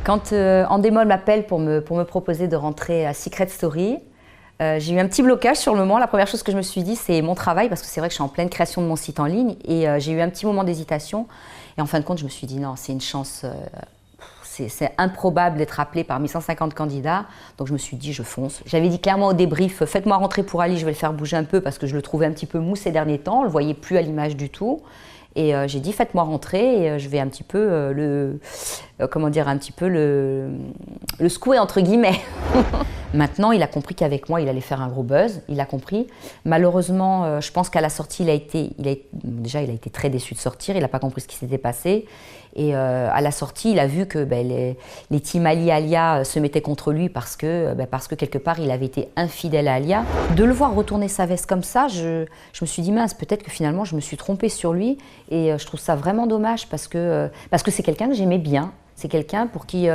Quand Endemol m'appelle pour me proposer de rentrer à Secret Story, j'ai eu un petit blocage sur le moment. La première chose que je me suis dit, c'est mon travail, parce que c'est vrai que je suis en pleine création de mon site en ligne, et j'ai eu un petit moment d'hésitation. Et en fin de compte, je me suis dit non, c'est une chance, c'est improbable d'être appelé parmi 150 candidats. Donc je me suis dit, je fonce. J'avais dit clairement au débrief, faites-moi rentrer pour Ali, je vais le faire bouger un peu, parce que je le trouvais un petit peu mou ces derniers temps, on le voyait plus à l'image du tout. Et j'ai dit, faites-moi rentrer, et je vais un petit peu le secouer entre guillemets. Maintenant, il a compris qu'avec moi, il allait faire un gros buzz, il a compris. Malheureusement, je pense qu'à la sortie, il a été très déçu de sortir, il n'a pas compris ce qui s'était passé. Et à la sortie, il a vu que les teams Ali et Alia se mettaient contre lui parce que quelque part, il avait été infidèle à Alia. De le voir retourner sa veste comme ça, je me suis dit, mince, peut-être que finalement, je me suis trompée sur lui. Et je trouve ça vraiment dommage parce que c'est quelqu'un que j'aimais bien. C'est quelqu'un pour qui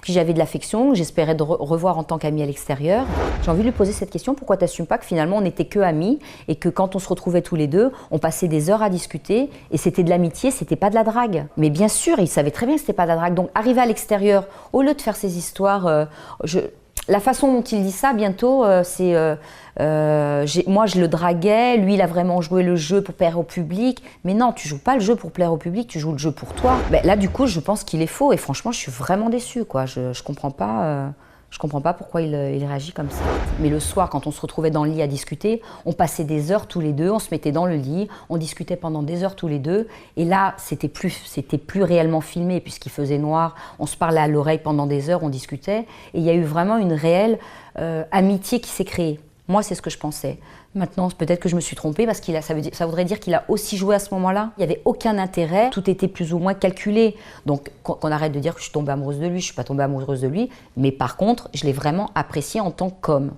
j'avais de l'affection, que j'espérais de revoir en tant qu'ami à l'extérieur. J'ai envie de lui poser cette question, pourquoi t'assumes pas que finalement on n'était que amis et que quand on se retrouvait tous les deux, on passait des heures à discuter et c'était de l'amitié, c'était pas de la drague. Mais bien sûr, il savait très bien que c'était pas de la drague. Donc arriver à l'extérieur, au lieu de faire ces histoires, la façon dont il dit ça bientôt, c'est moi je le draguais, lui il a vraiment joué le jeu pour plaire au public. Mais non, tu joues pas le jeu pour plaire au public, tu joues le jeu pour toi. Là du coup je pense qu'il est faux et franchement je suis vraiment déçue, quoi. Je comprends pas pourquoi il réagit comme ça. Mais le soir, quand on se retrouvait dans le lit à discuter, on passait des heures tous les deux, on se mettait dans le lit, on discutait pendant des heures tous les deux. Et là, c'était plus réellement filmé puisqu'il faisait noir. On se parlait à l'oreille pendant des heures, on discutait. Et il y a eu vraiment une réelle amitié qui s'est créée. Moi, c'est ce que je pensais. Maintenant, peut-être que je me suis trompée parce que ça voudrait dire qu'il a aussi joué à ce moment-là. Il n'y avait aucun intérêt, tout était plus ou moins calculé. Donc, qu'on arrête de dire que je suis tombée amoureuse de lui, je ne suis pas tombée amoureuse de lui. Mais par contre, je l'ai vraiment apprécié en tant qu'homme.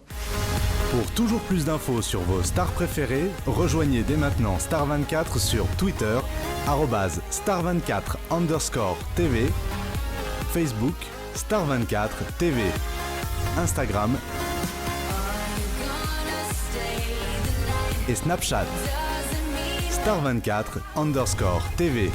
Pour toujours plus d'infos sur vos stars préférées, rejoignez dès maintenant Star24 sur Twitter, @star24_TV, Facebook, Star24TV, Instagram et Snapchat, Star24_TV.